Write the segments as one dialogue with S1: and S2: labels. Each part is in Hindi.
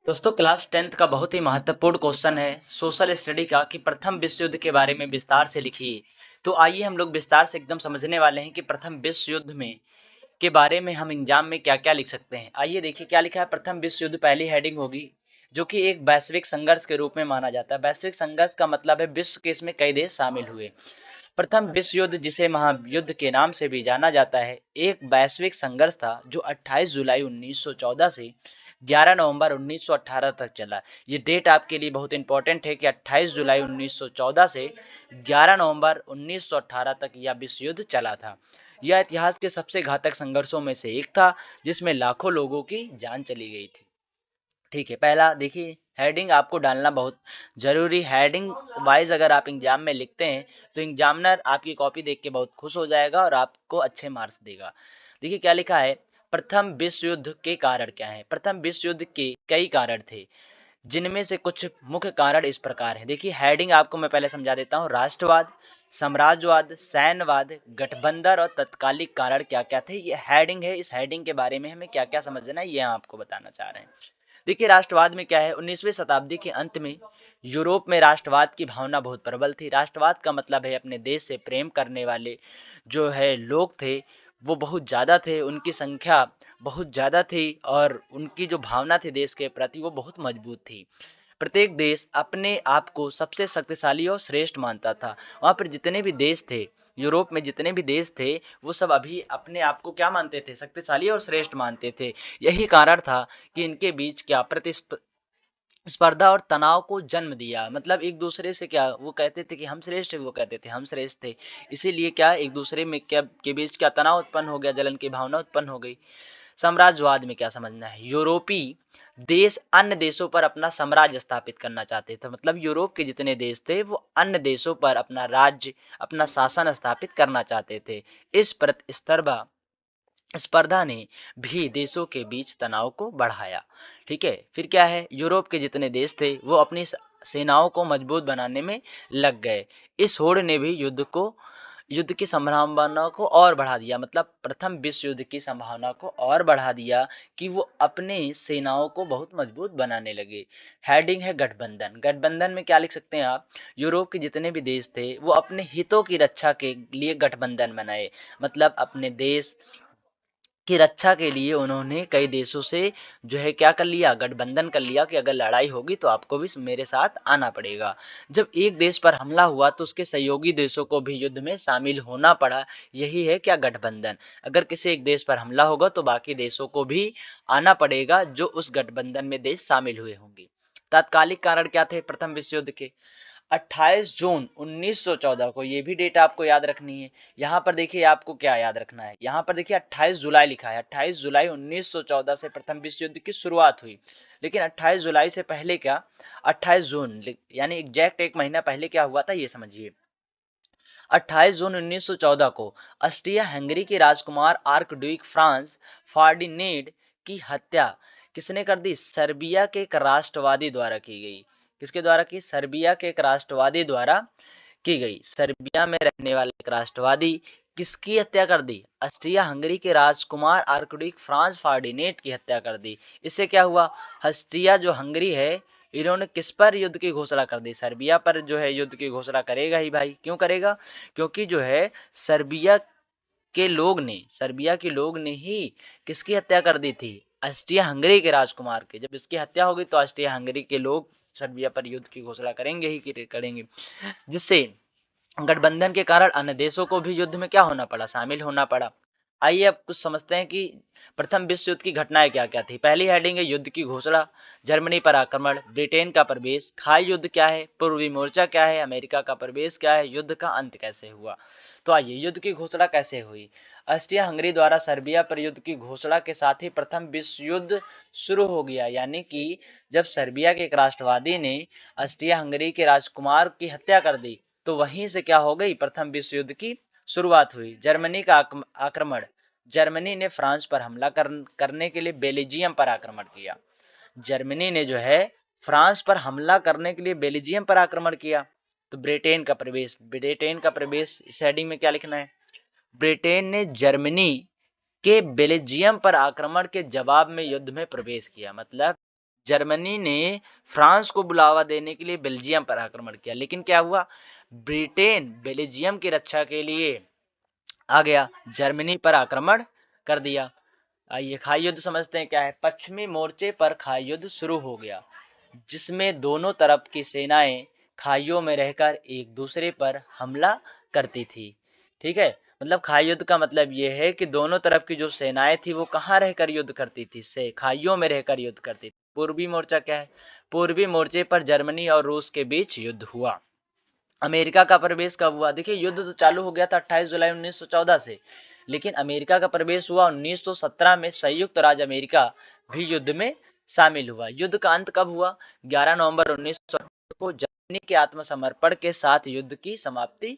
S1: दोस्तों क्लास 10th का बहुत ही महत्वपूर्ण क्वेश्चन है सोशल स्टडी का कि प्रथम विश्व युद्ध के बारे में विस्तार से लिखिए। तो आइए हम लोग विस्तार से एकदम समझने वाले हैं कि प्रथम विश्व युद्ध में के बारे में हम एग्जाम में क्या क्या लिख सकते हैं। आइए देखिए क्या लिखा है। प्रथम विश्व युद्ध पहली हेडिंग होगी जो कि एक वैश्विक संघर्ष के रूप में माना जाता है। वैश्विक संघर्ष का मतलब है विश्व के इसमें कई देश शामिल हुए। प्रथम विश्व युद्ध जिसे महायुद्ध के नाम से भी जाना जाता है एक वैश्विक संघर्ष था जो 28 जुलाई 1914 से 11 नवंबर 1918 तक चला। ये डेट आपके लिए बहुत इंपॉर्टेंट है कि 28 जुलाई 1914 से 11 नवंबर 1918 तक यह विश्व युद्ध चला था। यह इतिहास के सबसे घातक संघर्षों में से एक था जिसमें लाखों लोगों की जान चली गई थी। ठीक है, पहला देखिए हेडिंग आपको डालना बहुत जरूरी। हेडिंग वाइज अगर आप एग्जाम में लिखते हैं तो एग्जामिनर आपकी कॉपी देख के बहुत खुश हो जाएगा और आपको अच्छे मार्क्स देगा। देखिए क्या लिखा है। प्रथम विश्व युद्ध के कारण क्या है। प्रथम विश्व युद्ध के कई कारण थे जिनमें से कुछ मुख्य कारण इस प्रकार है। देखिए हेडिंग आपको मैं पहले समझा देता हूँ। राष्ट्रवाद, साम्राज्यवाद, सैन्यवाद, गठबंधन और तत्कालिक कारण क्या क्या थे। ये हेडिंग है। इस हेडिंग के बारे में हमें क्या क्या समझना है ये हम आपको बताना चाह रहे हैं। देखिए राष्ट्रवाद में क्या है। 19वीं शताब्दी के अंत में यूरोप में राष्ट्रवाद की भावना बहुत प्रबल थी। राष्ट्रवाद का मतलब है अपने देश से प्रेम करने वाले जो है लोग थे वो बहुत ज़्यादा थे, उनकी संख्या बहुत ज़्यादा थी और उनकी जो भावना थी देश के प्रति वो बहुत मजबूत थी। प्रत्येक देश अपने आप को सबसे शक्तिशाली और श्रेष्ठ मानता था। वहाँ पर जितने भी देश थे, यूरोप में जितने भी देश थे वो सब अभी अपने आप को क्या मानते थे, शक्तिशाली और श्रेष्ठ मानते थे। यही कारण था कि इनके बीच क्या स्पर्धा और तनाव को जन्म दिया। मतलब एक दूसरे से क्या वो कहते थे कि हम श्रेष्ठ है, वो कहते थे हम श्रेष्ठ थे। इसीलिए क्या एक दूसरे में क्या के बीच क्या तनाव उत्पन्न हो गया, जलन की भावना उत्पन्न हो गई। साम्राज्यवाद में क्या समझना है। यूरोपीय देश अन्य देशों पर अपना साम्राज्य स्थापित करना चाहते थे। मतलब यूरोप के जितने देश थे वो अन्य देशों पर अपना राज्य, अपना शासन स्थापित करना चाहते थे। इस प्रतिस्पर्धा स्पर्धा ने भी देशों के बीच तनाव को बढ़ाया। ठीक है, फिर क्या है। यूरोप के जितने देश थे वो अपनी सेनाओं को मजबूत बनाने में लग गए। इस होड़ ने भी युद्ध की संभावना को और बढ़ा दिया। मतलब प्रथम विश्व युद्ध की संभावना को और बढ़ा दिया कि वो अपने सेनाओं को बहुत मजबूत बनाने लगे। हेडिंग है गठबंधन। गठबंधन में क्या लिख सकते हैं आप। यूरोप के जितने भी देश थे वो अपने हितों की रक्षा के लिए गठबंधन बनाए। मतलब अपने देश की रक्षा के लिए उन्होंने कई देशों से जो है क्या कर लिया, गठबंधन कर लिया कि अगर लड़ाई होगी तो आपको भी मेरे साथ आना पड़ेगा। जब एक देश पर हमला हुआ तो उसके सहयोगी देशों को भी युद्ध में शामिल होना पड़ा। यही है क्या, गठबंधन। अगर किसी एक देश पर हमला होगा तो बाकी देशों को भी आना पड़ेगा जो उस गठबंधन में देश शामिल हुए होंगे। तात्कालिक कारण क्या थे प्रथम विश्व युद्ध के। 28 जून 1914 को, ये भी डेट आपको याद रखनी है। यहाँ पर देखिए आपको क्या याद रखना है। यहाँ पर देखिए 28 जुलाई लिखा है। 28 जुलाई 1914 से प्रथम विश्व युद्ध की शुरुआत हुई। लेकिन 28 जुलाई से पहले क्या, 28 जून यानी एग्जैक्ट एक महीना पहले क्या हुआ था ये समझिए। 28 जून 1914 को ऑस्ट्रिया हंगरी के राजकुमार आर्कड्यूक फ्रांस फर्डिनेंड की हत्या किसने कर दी, सर्बिया के एक राष्ट्रवादी द्वारा की गई। किसके द्वारा की, सर्बिया के एक राष्ट्रवादी द्वारा की गई। सर्बिया में रहने वाले एक राष्ट्रवादी किसकी हत्या कर दी, ऑस्ट्रिया हंगरी के राजकुमार आर्कड्यूक फ्रांस फर्डिनेंड की हत्या कर दी। इससे क्या हुआ, ऑस्ट्रिया जो हंगरी है इन्होंने किस पर युद्ध की घोषणा कर दी, सर्बिया पर जो है युद्ध की घोषणा करेगा ही भाई। क्यों करेगा, क्योंकि जो है सर्बिया के लोग ने ही किसकी हत्या कर दी थी, ऑस्ट्रिया हंगरी के राजकुमार के। जब इसकी हत्या होगी तो ऑस्ट्रिया हंगरी के लोग सर्बिया पर युद्ध की घोषणा करेंगे ही करेंगे। जिससे गठबंधन के कारण अन्य देशों को भी युद्ध में क्या होना पड़ा, शामिल होना पड़ा। आइए अब कुछ समझते हैं कि प्रथम विश्व युद्ध की घटनाएं क्या क्या थी। पहली हेडिंग है युद्ध की घोषणा, जर्मनी पर आक्रमण, ब्रिटेन का प्रवेश, खाई युद्ध क्या है, पूर्वी मोर्चा क्या है, अमेरिका का प्रवेश क्या है, युद्ध का अंत कैसे हुआ। तो आइए युद्ध की घोषणा कैसे हुई। ऑस्ट्रिया हंगरी द्वारा सर्बिया पर युद्ध की घोषणा के साथ ही प्रथम विश्व युद्ध शुरू हो गया। यानी कि जब सर्बिया के एक राष्ट्रवादी ने ऑस्ट्रिया हंगरी के राजकुमार की हत्या कर दी तो वहीं से क्या हो गई, प्रथम विश्व युद्ध की शुरुआत हुई। जर्मनी का आक्रमण, जर्मनी ने फ्रांस पर हमला करने के लिए बेल्जियम पर आक्रमण किया। जर्मनी ने जो है फ्रांस पर हमला करने के लिए बेल्जियम पर आक्रमण किया। तो ब्रिटेन का प्रवेश, ब्रिटेन का प्रवेश इस हेडिंग में क्या लिखना है, ब्रिटेन ने जर्मनी के बेल्जियम पर आक्रमण के जवाब में युद्ध में प्रवेश किया। मतलब जर्मनी ने फ्रांस को बुलावा देने के लिए बेल्जियम पर आक्रमण किया, लेकिन क्या हुआ, ब्रिटेन बेल्जियम की रक्षा के लिए आ गया, जर्मनी पर आक्रमण कर दिया। आइए खाई युद्ध समझते हैं क्या है। पश्चिमी मोर्चे पर खाई युद्ध शुरू हो गया, जिसमें दोनों तरफ की सेनाएं खाइयों में रहकर एक दूसरे पर हमला करती थी। ठीक है, मतलब खाई युद्ध का मतलब ये है कि दोनों तरफ की जो सेनाएं थी वो कहाँ रहकर युद्ध करती थी, से खाइयों में रहकर युद्ध करती थी। पूर्वी मोर्चा क्या है, पूर्वी मोर्चे पर जर्मनी और रूस के बीच युद्ध हुआ। अमेरिका का प्रवेश कब हुआ, देखिए युद्ध तो चालू हो गया था 28 जुलाई 1914 से, लेकिन अमेरिका का प्रवेश हुआ 1917 में। संयुक्त राज्य अमेरिका भी युद्ध में शामिल हुआ। युद्ध का अंत कब हुआ, 11 नवंबर 1918 को जर्मनी के आत्मसमर्पण के साथ युद्ध की समाप्ति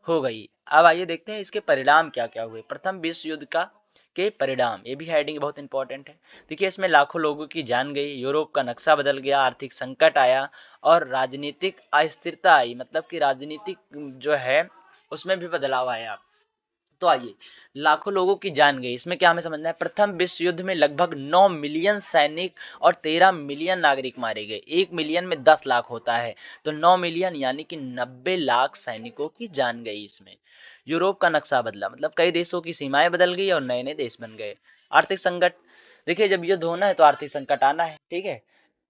S1: हो गई। अब आइए देखते हैं इसके परिणाम क्या क्या हुए। प्रथम विश्व युद्ध का के परिणाम, ये भी हेडिंग बहुत इंपॉर्टेंट है। देखिए इसमें लाखों लोगों की जान गई, यूरोप का नक्शा बदल गया, आर्थिक संकट आया और राजनीतिक अस्थिरता आई, मतलब कि राजनीतिक जो है उसमें भी बदलाव आया। तो आइए, लाखों लोगों की जान गई, इसमें क्या हमें समझना है, प्रथम विश्व युद्ध में लगभग 9 मिलियन सैनिक और 13 मिलियन नागरिक मारे गए। 1 मिलियन में 10 लाख होता है, तो 9 मिलियन यानी कि 90 लाख सैनिकों की जान गई इसमें। यूरोप का नक्शा बदला, मतलब कई देशों की सीमाएं बदल गई और नए नए देश बन गए। आर्थिक संकट, देखिए जब युद्ध होना है तो आर्थिक संकट आना है, ठीक है।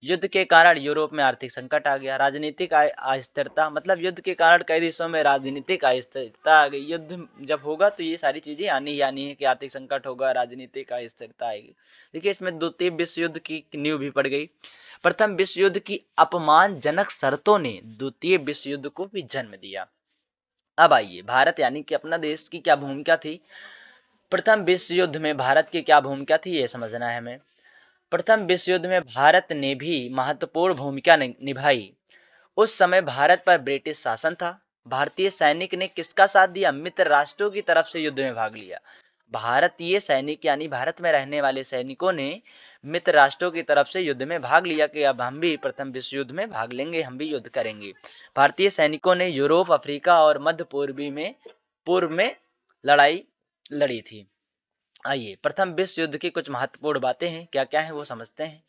S1: युद्ध के कारण यूरोप में आर्थिक संकट आ गया। राजनीतिक अस्थिरता, मतलब युद्ध के कारण कई देशों में राजनीतिक अस्थिरता आ गई। युद्ध जब होगा तो ये सारी चीजें आनी ही आनी है कि आर्थिक संकट होगा, राजनीतिक अस्थिरता आएगी। देखिए इसमें द्वितीय विश्व युद्ध की नींव भी पड़ गई। प्रथम विश्व युद्ध की अपमानजनक शर्तों ने द्वितीय विश्व युद्ध को भी जन्म दिया। अब आइए, भारत यानी कि अपना देश की क्या भूमिका थी, प्रथम विश्व युद्ध में भारत की क्या भूमिका थी ये समझना है हमें। प्रथम विश्व युद्ध में भारत ने भी महत्वपूर्ण भूमिका निभाई। उस समय भारत पर ब्रिटिश शासन था। भारतीय सैनिक ने किसका साथ दिया, मित्र राष्ट्रों की तरफ से युद्ध में भाग लिया। भारतीय सैनिक यानी भारत में रहने वाले सैनिकों ने मित्र राष्ट्रों की तरफ से युद्ध में भाग लिया कि अब हम भी प्रथम विश्व युद्ध में भाग लेंगे, हम भी युद्ध करेंगे। भारतीय सैनिकों ने यूरोप, अफ्रीका और मध्य पूर्व में लड़ाई लड़ी थी। आइए प्रथम विश्व युद्ध की कुछ महत्वपूर्ण बातें हैं, क्या क्या है वो समझते हैं।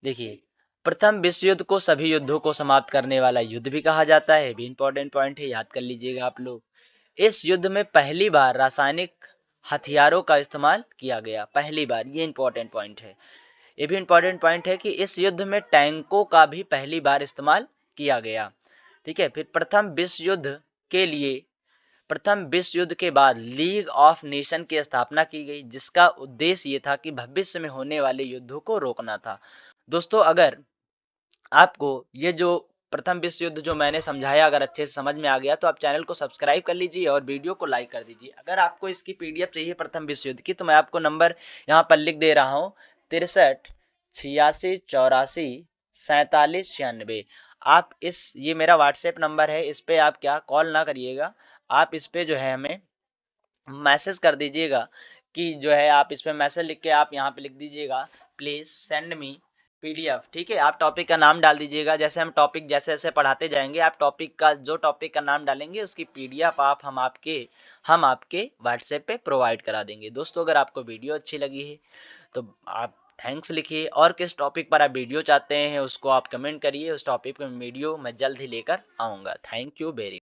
S1: देखिए, प्रथम विश्व युद्ध को सभी युद्धों को समाप्त करने वाला युद्ध भी कहा जाता है, भी इंपॉर्टेंट पॉइंट है, याद कर लीजिएगा आप लोग। इस युद्ध में पहली बार रासायनिक हथियारों का इस्तेमाल किया गया, पहली बार, ये इंपॉर्टेंट पॉइंट है। ये भी इंपॉर्टेंट पॉइंट है कि इस युद्ध में टैंकों का भी पहली बार इस्तेमाल किया गया। ठीक है, फिर प्रथम विश्व युद्ध के बाद लीग ऑफ नेशन की स्थापना की गई, जिसका उद्देश्य ये था कि भविष्य में होने वाले युद्धों को रोकना था। दोस्तों, अगर आपको ये जो प्रथम विश्व युद्ध जो मैंने समझाया अगर अच्छे से समझ में आ गया तो आप चैनल को सब्सक्राइब कर लीजिए और वीडियो को लाइक कर दीजिए। अगर आपको इसकी पीडीएफ चाहिए प्रथम विश्व युद्ध की, तो मैं आपको नंबर यहाँ पर लिख दे रहा हूँ, 63 86 84 47 96। आप ये मेरा व्हाट्सएप नंबर है, इस पे आप क्या कॉल ना करिएगा, आप इस पे जो है हमें मैसेज कर दीजिएगा कि जो है आप इस पे मैसेज लिख के आप यहाँ पे लिख दीजिएगा, प्लीज सेंड मी पीडीएफ। ठीक है, आप टॉपिक का नाम डाल दीजिएगा, जैसे हम टॉपिक जैसे जैसे पढ़ाते जाएंगे आप जो टॉपिक का नाम डालेंगे उसकी पीडीएफ हम आपके व्हाट्सएप पे प्रोवाइड करा देंगे। दोस्तों, अगर आपको वीडियो अच्छी लगी है तो आप थैंक्स लिखिए, और किस टॉपिक पर आप वीडियो चाहते हैं उसको आप कमेंट करिए, उस टॉपिक पर वीडियो मैं जल्द ही लेकर आऊँगा। Thank you very